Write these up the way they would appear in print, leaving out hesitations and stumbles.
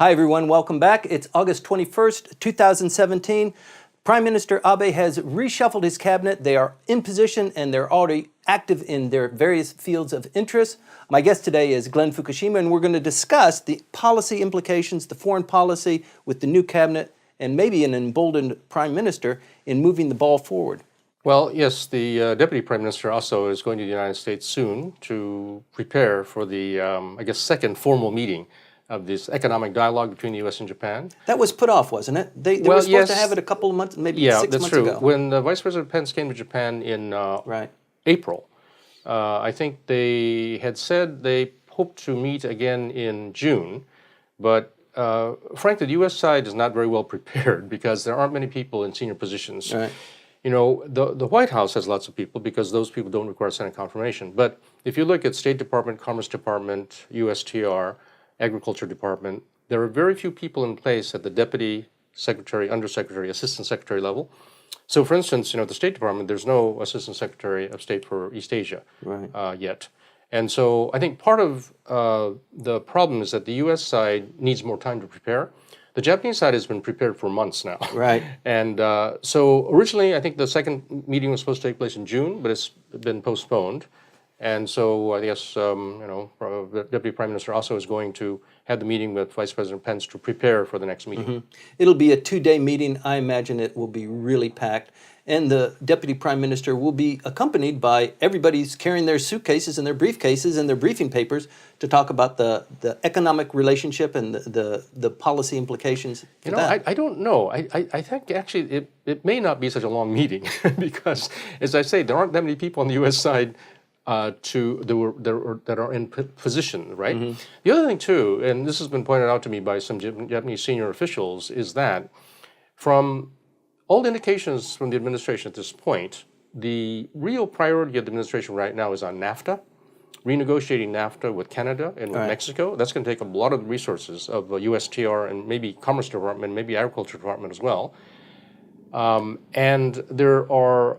Hi everyone, welcome back. It's August 21st, 2017. Prime Minister Abe has reshuffled his cabinet. They are in position and they're already active in their various fields of interest. My guest today is Glen Fukushima, and we're going to discuss the policy implications, the foreign policy with the new cabinet, and maybe an emboldened Prime Minister in moving the ball forward. Well, yes, the Deputy Prime Minister also is going to the United States soon to prepare for the, second formal meeting of this economic dialogue between the U.S. and Japan. That was put off, wasn't it? They were supposed to have it a couple of months, maybe 6 months ago. Yeah, that's true. When Vice President Pence came to Japan in April, I think they had said they hoped to meet again in June, but frankly, the U.S. side is not very well prepared because there aren't many people in senior positions. Right. You know, the White House has lots of people because those people don't require Senate confirmation. But if you look at State Department, Commerce Department, USTR, Agriculture Department, there are very few people in place at the Deputy Secretary, Undersecretary, Assistant Secretary level. So for instance, at the State Department, there's no Assistant Secretary of State for East Asia yet. And so I think part of the problem is that the U.S. side needs more time to prepare. The Japanese side has been prepared for months now. Right. And so originally, I think the second meeting was supposed to take place in June, but it's been postponed. And so I guess, the Deputy Prime Minister also is going to have the meeting with Vice President Pence to prepare for the next meeting. Mm-hmm. It'll be a 2-day meeting. I imagine it will be really packed. And the Deputy Prime Minister will be accompanied by everybody's carrying their suitcases and their briefcases and their briefing papers to talk about the economic relationship and the policy implications. I don't know. I think actually it may not be such a long meeting because, as I say, there aren't that many people on the U.S. side that are in position, right? Mm-hmm. The other thing too, and this has been pointed out to me by some Japanese senior officials, is that from all the indications from the administration at this point, the real priority of the administration right now is on NAFTA, renegotiating NAFTA with Canada and with Mexico. That's going to take a lot of the resources of USTR and maybe Commerce Department, maybe Agriculture Department as well. And there are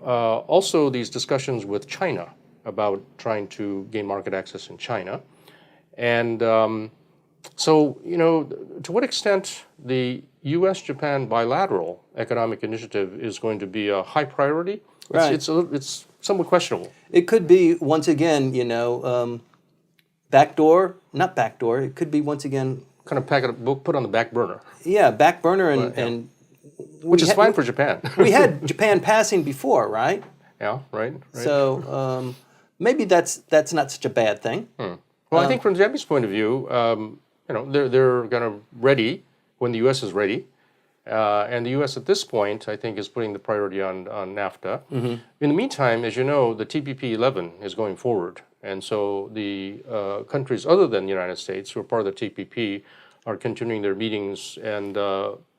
also these discussions with China about trying to gain market access in China. And so, to what extent the U.S.-Japan bilateral economic initiative is going to be a high priority, it's somewhat questionable. It could be, once again, backdoor, not backdoor, it could be, once again... kind of put on the back burner. Yeah, back burner and which is fine for Japan. We had Japan passing before, right? Yeah, right. So maybe that's not such a bad thing. Well, I think from the Japanese point of view, they're kind of ready when the U.S. is ready. And the U.S. at this point, I think, is putting the priority on NAFTA. Mm-hmm. In the meantime, as you know, the TPP-11 is going forward. And so the countries other than the United States who are part of the TPP are continuing their meetings and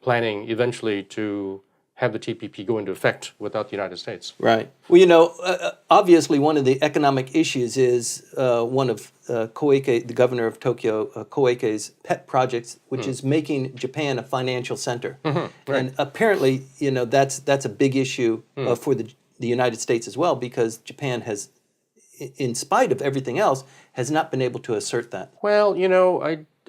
planning eventually to have the TPP go into effect without the United States. Right. Well, obviously one of the economic issues is one of Koike, the governor of Tokyo, Koike's pet projects, which is making Japan a financial center. Mm-hmm. Right. And apparently, that's a big issue for the United States as well, because Japan has, in spite of everything else, has not been able to assert that. Well,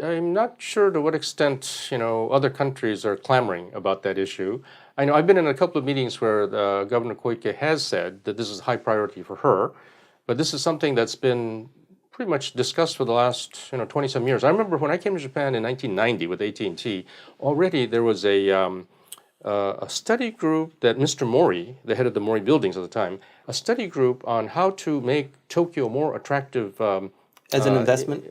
I'm not sure to what extent, other countries are clamoring about that issue. I know I've been in a couple of meetings where Governor Koike has said that this is a high priority for her, but this is something that's been pretty much discussed for the last 20-some years. I remember when I came to Japan in 1990 with AT&T, already there was a study group that Mr. Mori, the head of the Mori buildings at the time, a study group on how to make Tokyo more attractive as an investment?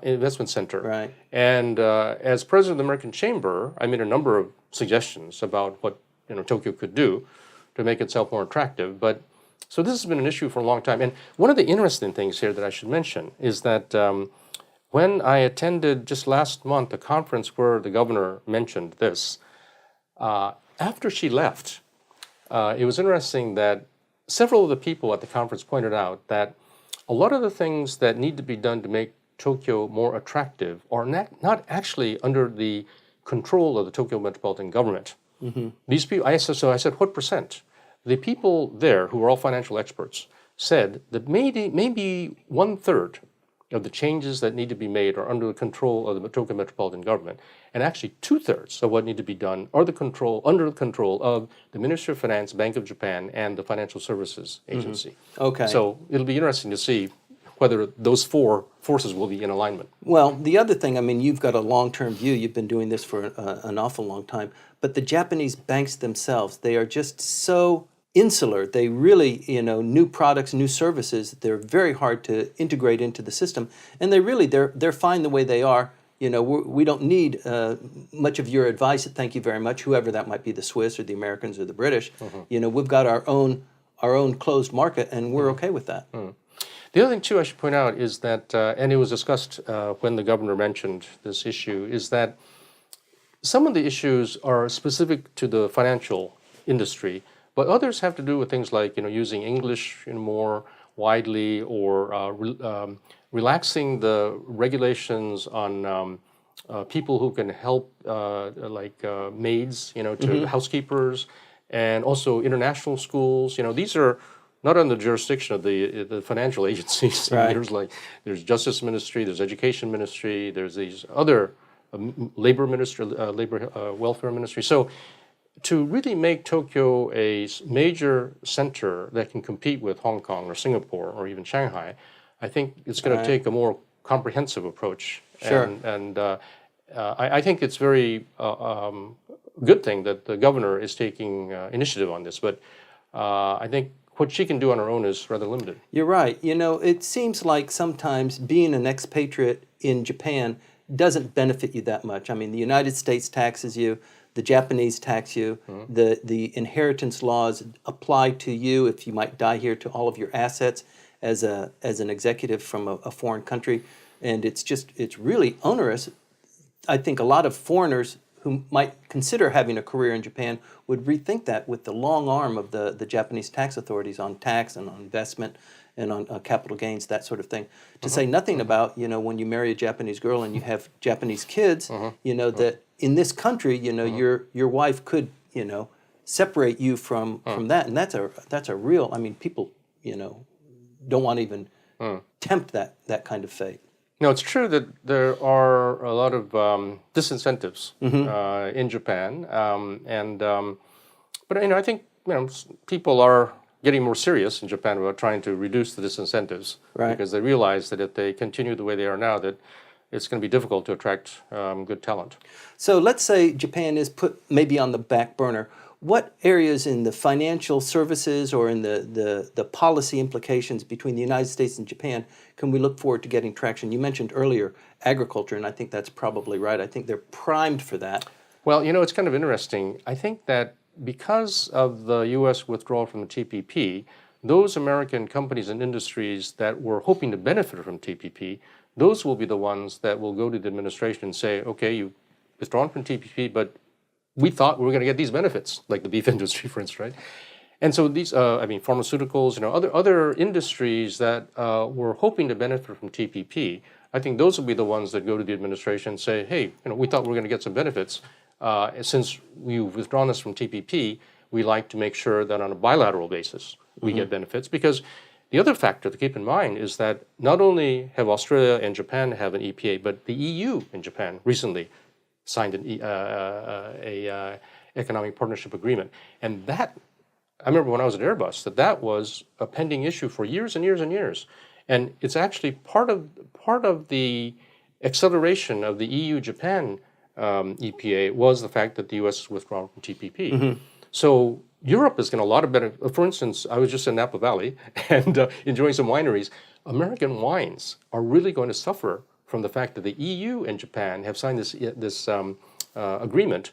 Investment center. Right. And as president of the American Chamber, I made a number of suggestions about what Tokyo could do to make itself more attractive. But so this has been an issue for a long time. And one of the interesting things here that I should mention is that when I attended just last month a conference where the governor mentioned this, after she left, it was interesting that several of the people at the conference pointed out that a lot of the things that need to be done to make Tokyo more attractive are not actually under the control of the Tokyo metropolitan government. Mm-hmm. These people, I said, what percent? The people there, who are all financial experts, said that maybe 1/3 of the changes that need to be made are under the control of the Tokyo metropolitan government. And actually 2/3 of what need to be done are under the control of the Ministry of Finance, Bank of Japan, and the Financial Services Agency. Okay. So it'll be interesting to see whether those four forces will be in alignment. Well, the other thing, I mean, you've got a long-term view. You've been doing this for an awful long time. But the Japanese banks themselves, they are just so insular. They really, new products, new services, they're very hard to integrate into the system. And they're fine the way they are. We don't need much of your advice. Thank you very much, whoever that might be, the Swiss or the Americans or the British. We've got our own closed market, and we're okay with that. The other thing, too, I should point out is that, and it was discussed when the governor mentioned this issue, is that some of the issues are specific to the financial industry, but others have to do with things like, using English more widely, or relaxing the regulations on people who can help, like maids, to housekeepers, and also international schools. These are not under the jurisdiction of the financial agencies. Right. There's Justice Ministry, there's Education Ministry, there's these other Labor Ministry, Welfare Ministry. So to really make Tokyo a major center that can compete with Hong Kong or Singapore or even Shanghai, I think it's going to take a more comprehensive approach. Sure. And I think it's very good thing that the governor is taking initiative on this. But I think what she can do on her own is rather limited. You're right. It seems like sometimes being an expatriate in Japan doesn't benefit you that much. I mean, the United States taxes you, the Japanese tax you, the inheritance laws apply to you if you might die here, to all of your assets as an executive from a foreign country, and it's really onerous. I think a lot of foreigners who might consider having a career in Japan would rethink that with the long arm of the Japanese tax authorities on tax and on investment and on capital gains, that sort of thing. To say nothing about, when you marry a Japanese girl and you have Japanese kids, that in this country, your wife could, separate you from that. And that's a real, I mean, people, don't want to even tempt that kind of fate. No, it's true that there are a lot of disincentives in Japan, but I think people are getting more serious in Japan about trying to reduce the disincentives, right? Because they realize that if they continue the way they are now, that it's going to be difficult to attract good talent. So let's say Japan is put maybe on the back burner. What areas in the financial services or in the policy implications between the United States and Japan can we look forward to getting traction? You mentioned earlier agriculture, and I think that's probably right. I think they're primed for that. Well, it's kind of interesting. I think that because of the U.S. withdrawal from the TPP, those American companies and industries that were hoping to benefit from TPP, those will be the ones that will go to the administration and say, okay, you've withdrawn from TPP, but we thought we were going to get these benefits, like the beef industry, for instance, right? And so these, pharmaceuticals, other industries that were hoping to benefit from TPP, I think those will be the ones that go to the administration and say, hey, we thought we were going to get some benefits. Since you've withdrawn us from TPP, we like to make sure that on a bilateral basis we get benefits. Because the other factor to keep in mind is that not only have Australia and Japan have an EPA, but the EU and Japan recently signed an economic partnership agreement. And that, I remember when I was at Airbus, that was a pending issue for years and years and years. And it's actually part of the acceleration of the EU-Japan EPA was the fact that the U.S. is withdrawn from TPP. So Europe is getting a lot of benefit. For instance, I was just in Napa Valley and enjoying some wineries. American wines are really going to suffer from the fact that the EU and Japan have signed this agreement.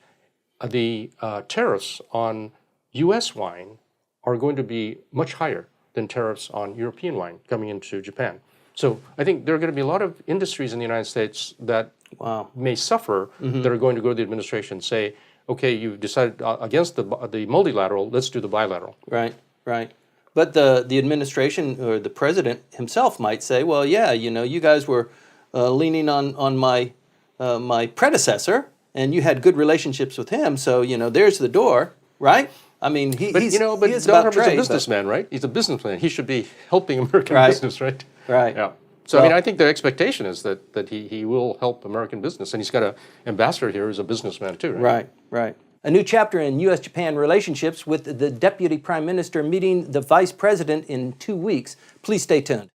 The tariffs on U.S. wine are going to be much higher than tariffs on European wine coming into Japan. So I think there are going to be a lot of industries in the United States that may suffer that are going to go to the administration and say, okay, you've decided against the multilateral, let's do the bilateral. Right, right. But the administration or the president himself might say, well, yeah, you guys were leaning on my my predecessor, and you had good relationships with him, so there's the door, right? I mean, he's Donald Trump is a businessman, right? He's a businessman. He should be helping American business, right? Right. Yeah. So I mean, I think the expectation is that he will help American business, and he's got an ambassador here who's a businessman too, right? Right, right. A new chapter in U.S.-Japan relationships with the Deputy Prime Minister meeting the Vice President in 2 weeks. Please stay tuned.